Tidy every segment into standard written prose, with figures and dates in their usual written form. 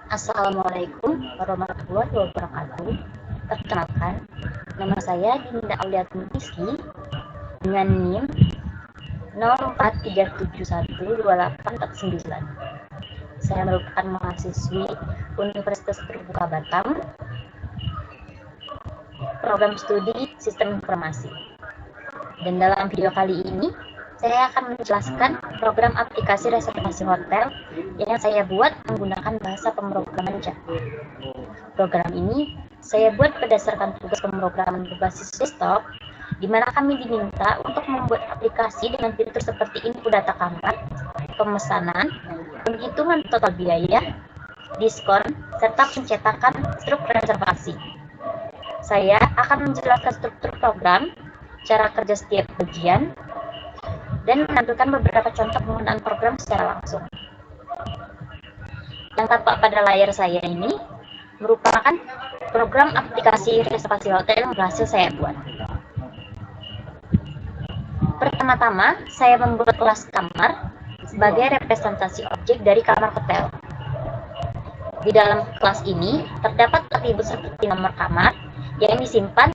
Assalamualaikum warahmatullahi wabarakatuh. Perkenalkan, nama saya Dinda Auliatun Rizky dengan NIM 0437128449. Saya merupakan mahasiswi Universitas Terbuka Batam, program studi Sistem Informasi. Dan dalam video kali ini, saya akan menjelaskan program aplikasi reservasi hotel yang saya buat menggunakan bahasa pemrograman Java. Program ini saya buat berdasarkan tugas pemrograman berbasis desktop, di mana kami diminta untuk membuat aplikasi dengan fitur seperti input data kamar, pemesanan, penghitungan total biaya, diskon, serta pencetakan struktur reservasi. Saya akan menjelaskan struktur program, cara kerja setiap bagian, dan menampilkan beberapa contoh penggunaan program secara langsung. Yang tampak pada layar saya ini merupakan program aplikasi reservasi hotel yang berhasil saya buat. Pertama-tama, saya membuat kelas kamar sebagai representasi objek dari kamar hotel. Di dalam kelas ini terdapat atribut seperti nomor kamar yang disimpan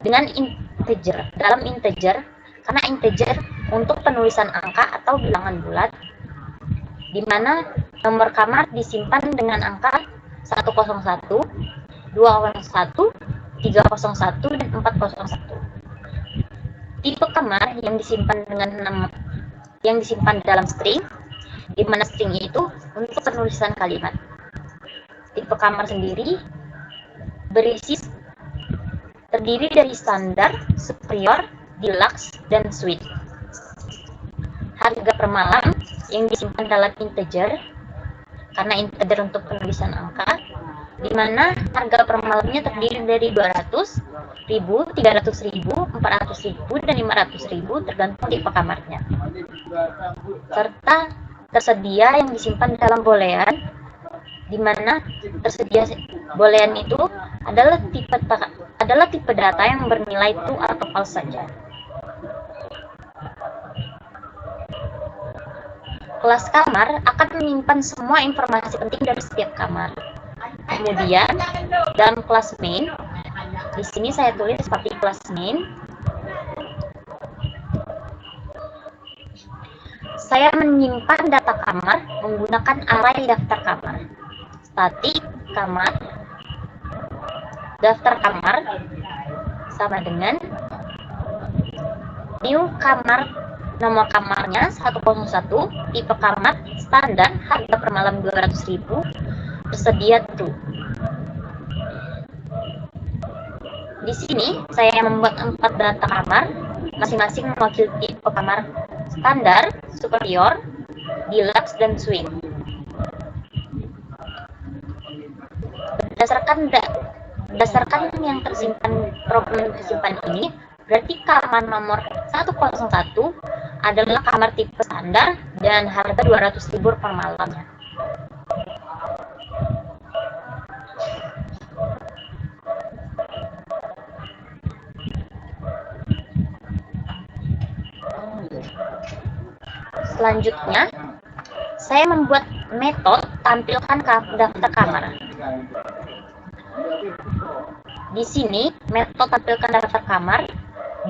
dengan integer, dalam integer, karena integer untuk penulisan angka atau bilangan bulat, di mana nomor kamar disimpan dengan angka 101, 201, 301, dan 401. Tipe kamar yang disimpan dalam string, di mana string itu untuk penulisan kalimat. Tipe kamar sendiri terdiri dari standar, superior, deluxe, dan suite. Harga per malam yang disimpan dalam integer, karena integer untuk penulisan angka, di mana harga per malamnya terdiri dari 200.000, 300.000, 400.000, dan 500.000 tergantung tipe kamarnya. Serta tersedia yang disimpan dalam boolean, di mana tersedia boolean itu adalah tipe data yang bernilai true atau false saja. Kelas kamar akan menyimpan semua informasi penting dari setiap kamar. Kemudian, dalam kelas main, di sini saya tulis seperti kelas main, saya menyimpan data kamar menggunakan array daftar kamar. Static kamar, daftar kamar, sama dengan new kamar, nomor kamarnya 101, tipe kamar standar, harga per malam 200.000, tersedia true. Di sini saya membuat 4 data kamar, masing-masing mewakili tipe kamar standar, superior, deluxe, dan suite. Berdasarkan yang tersimpan, program yang tersimpan ini, berarti kamar nomor 101 adalah kamar tipe standar dan harga 200.000 per malamnya. Selanjutnya, saya membuat metode tampilkan daftar kamar. Di sini, metode tampilkan daftar kamar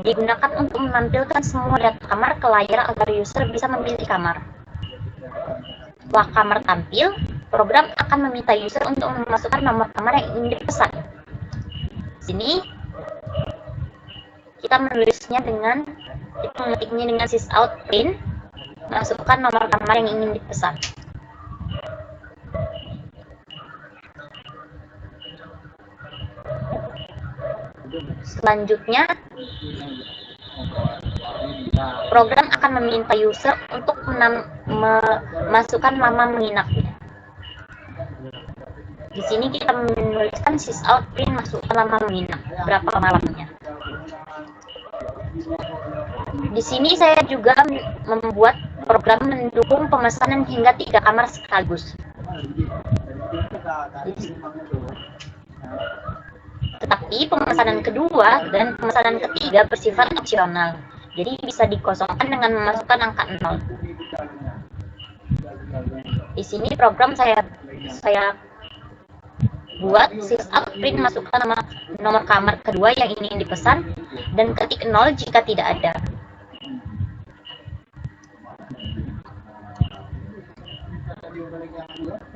digunakan untuk menampilkan semua data kamar ke layar agar user bisa memilih kamar. Setelah kamar tampil, program akan meminta user untuk memasukkan nomor kamar yang ingin dipesan. Di sini, kita mengetiknya dengan sysout print, masukkan nomor kamar yang ingin dipesan. Selanjutnya, program akan meminta user untuk memasukkan nama menginapnya. Di sini kita menuliskan sysout print, masukkan nama menginap, berapa malamnya. Di sini saya juga membuat program mendukung pemesanan hingga 3 kamar sekaligus. Tetapi pemesanan kedua dan pemesanan ketiga bersifat opsional, jadi bisa dikosongkan dengan memasukkan angka 0. Di sini program saya saya buat sysout print, masukkan nama nomor kamar kedua yang ingin dipesan, dan ketik 0 jika tidak ada.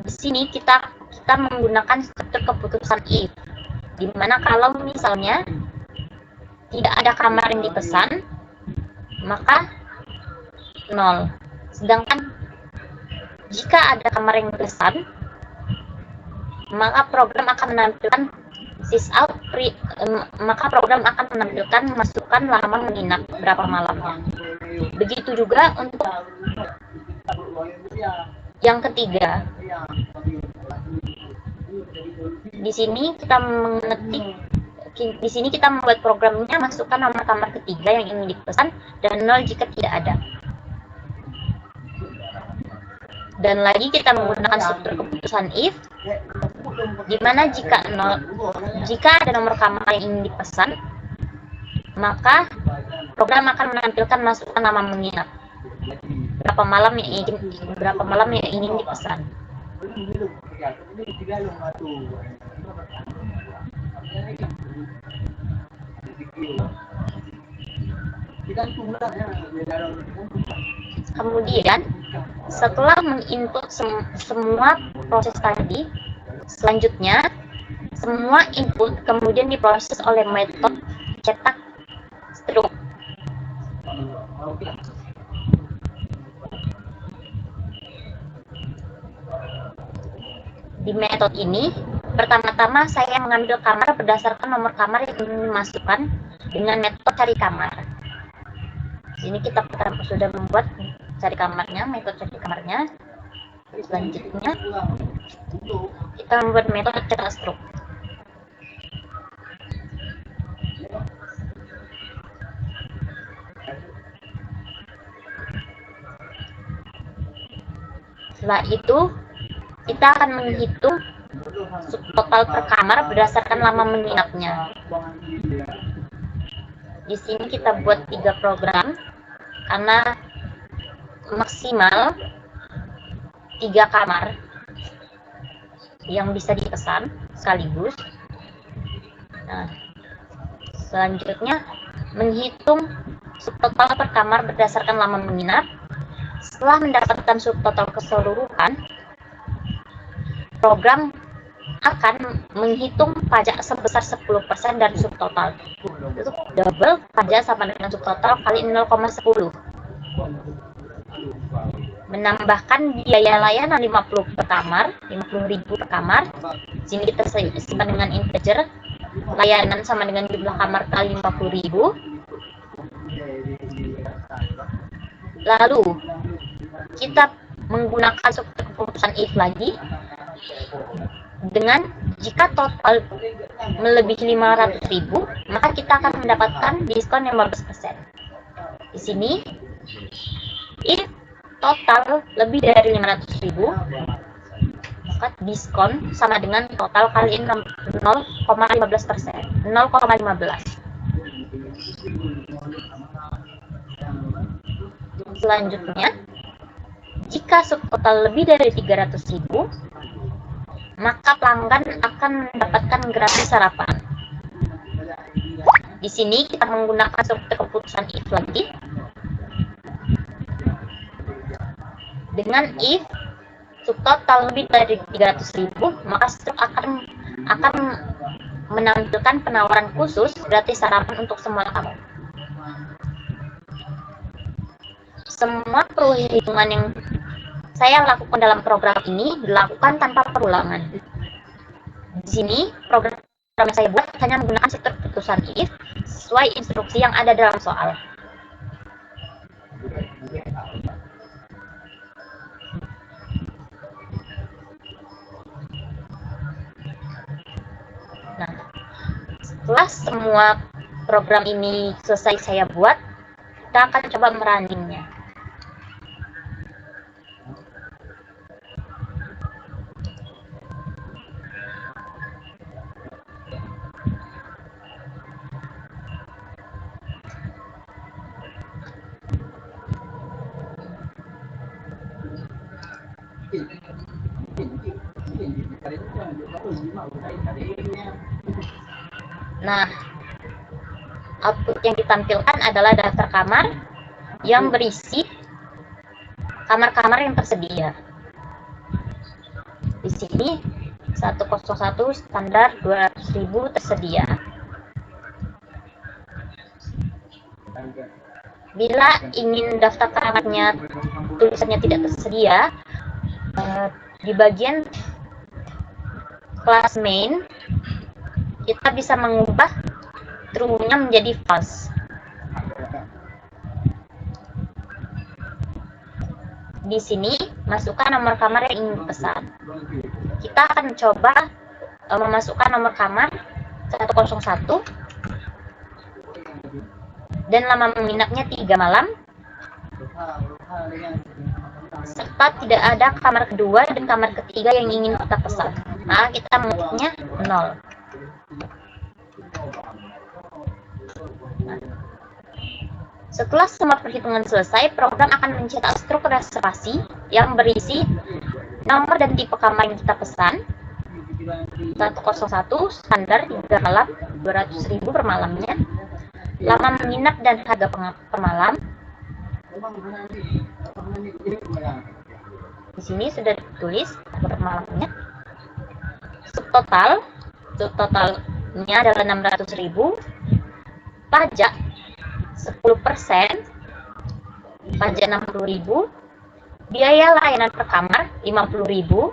Di sini kita menggunakan struktur keputusan if, di mana kalau misalnya tidak ada kamar yang dipesan, maka 0. Sedangkan jika ada kamar yang dipesan, maka program akan menampilkan sysout print, maka program akan menampilkan masukkan lama menginap berapa malamnya. Begitu juga untuk yang ketiga. Di sini kita membuat programnya, masukkan nomor kamar ketiga yang ingin dipesan dan 0 jika tidak ada. Dan lagi kita menggunakan struktur keputusan if, di mana jika ada nomor kamar yang ingin dipesan, maka program akan menampilkan masukkan nama menginap berapa malam yang ingin dipesan. Kemudian setelah menginput semua proses tadi, selanjutnya semua input kemudian diproses oleh metode cetak struk. Di metode ini, pertama-tama saya mengambil kamar berdasarkan nomor kamar yang ingin dimasukkan dengan metode cari kamar. Di sini kita sudah membuat cari kamarnya, metode cari kamarnya. Selanjutnya, kita membuat metode cetak struk. Setelah itu, kita akan menghitung subtotal per kamar berdasarkan lama menginapnya. Di sini kita buat 3 program karena maksimal 3 kamar yang bisa dipesan sekaligus. Nah, selanjutnya menghitung subtotal per kamar berdasarkan lama menginap. Setelah mendapatkan subtotal keseluruhan, program akan menghitung pajak sebesar 10% dari subtotal. Itu double pajak sama dengan subtotal kali 0,10. Menambahkan biaya layanan 50 per kamar, 50.000 per kamar. Sini kita simpan dengan integer. Layanan sama dengan jumlah kamar kali 50.000. Lalu kita menggunakan struktur keputusan if lagi, dengan jika total melebihi 500.000, maka kita akan mendapatkan diskon 15%. Di sini, if total lebih dari 500.000, maka diskon sama dengan total kali 0,15%, 0,15. Selanjutnya, jika subtotal lebih dari 300.000, maka pelanggan akan mendapatkan gratis sarapan. Di sini kita menggunakan struktur keputusan if lagi. Dengan if subtotal lebih dari 300.000, maka struk akan menampilkan penawaran khusus gratis sarapan untuk semua kamu. Semua perhitungan yang saya lakukan dalam program ini dilakukan tanpa perulangan. Di sini program yang saya buat hanya menggunakan struktur keputusan if sesuai instruksi yang ada dalam soal. Nah, setelah semua program ini selesai saya buat, kita akan coba merunningnya. Nah, output yang ditampilkan adalah daftar kamar yang berisi kamar-kamar yang tersedia. Di sini 101 standar 200.000 tersedia. Bila ingin daftar kamarnya tulisannya tidak tersedia, di bagian kelas main kita bisa mengubah true-nya menjadi false. Di sini masukkan nomor kamar yang ingin dipesan. Kita akan coba memasukkan nomor kamar 101 dan lama menginapnya 3 malam, serta tidak ada kamar kedua dan kamar ketiga yang ingin kita pesan. Maka kita mengetiknya 0. Setelah semua perhitungan selesai, program akan mencetak struk reservasi yang berisi nomor dan tipe kamar yang kita pesan. 101 standar 3 malam 200.000 per malamnya, lama menginap dan harga per malam. Di sini sudah ditulis per malamnya. Subtotalnya adalah 600.000. Pajak 10%, pajak 60.000, biaya layanan per kamar 50.000,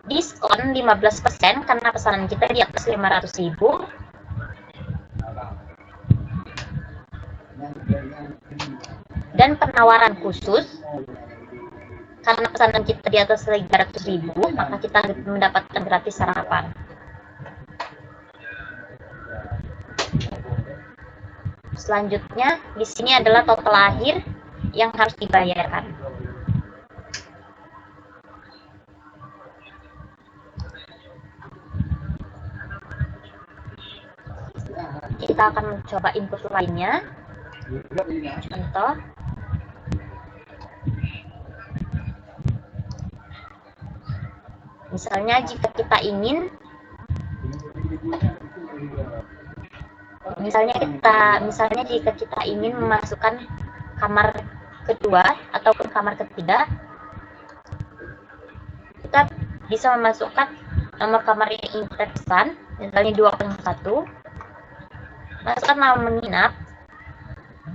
diskon 15% karena pesanan kita di atas 500.000, dan penawaran khusus karena pesanan kita di atas 300.000, maka kita mendapatkan gratis sarapan. Selanjutnya, di sini adalah total akhir yang harus dibayarkan. Kita akan mencoba input lainnya. Contoh, misalnya jika kita ingin jika kita ingin memasukkan kamar kedua ataupun kamar ketiga, kita bisa memasukkan nomor kamar yang ingin kita pesan, misalnya 201, masukkan nama menginap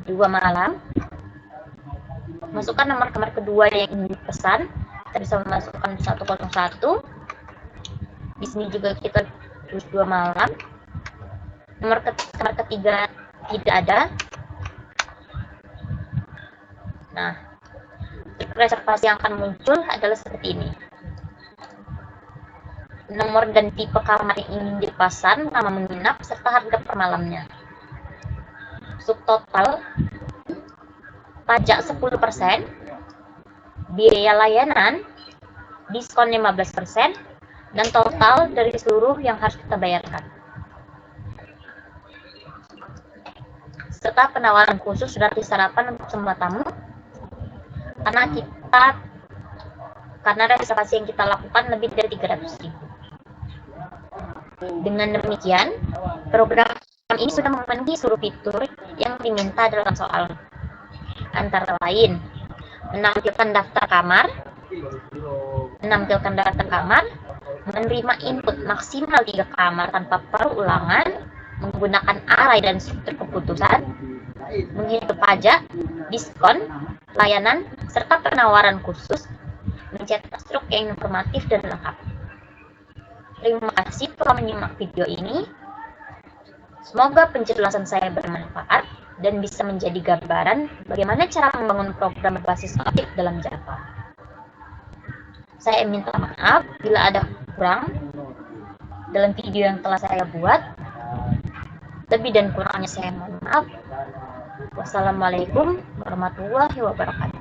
2 malam, masukkan nomor kamar kedua yang ingin dipesan, kita bisa memasukkan 101. Di sini juga kita tulis 2 malam. Nomor kamar ketiga tidak ada. Nah, reservasi yang akan muncul adalah seperti ini. Nomor dan tipe kamar yang ingin dipesan, nama menginap, serta harga per malamnya. Subtotal, pajak 10%, biaya layanan, diskon 15%, dan total dari seluruh yang harus kita bayarkan. Serta penawaran khusus gratis sarapan untuk semua tamu, karena reservasi yang kita lakukan lebih dari 300.000. Dengan demikian, program ini sudah memenuhi seluruh fitur yang diminta dalam soal, antara lain menampilkan daftar kamar, menerima input maksimal 3 kamar tanpa perulangan, menggunakan array dan struktur keputusan, menghitung pajak, diskon, layanan, serta penawaran khusus, mencetak struk yang informatif dan lengkap. Terima kasih telah menyimak video ini. Semoga penjelasan saya bermanfaat dan bisa menjadi gambaran bagaimana cara membangun program berbasis objek dalam Java. Saya minta maaf bila ada kurang dalam video yang telah saya buat. Lebih dan kurangnya saya mohon maaf. Wassalamualaikum warahmatullahi wabarakatuh.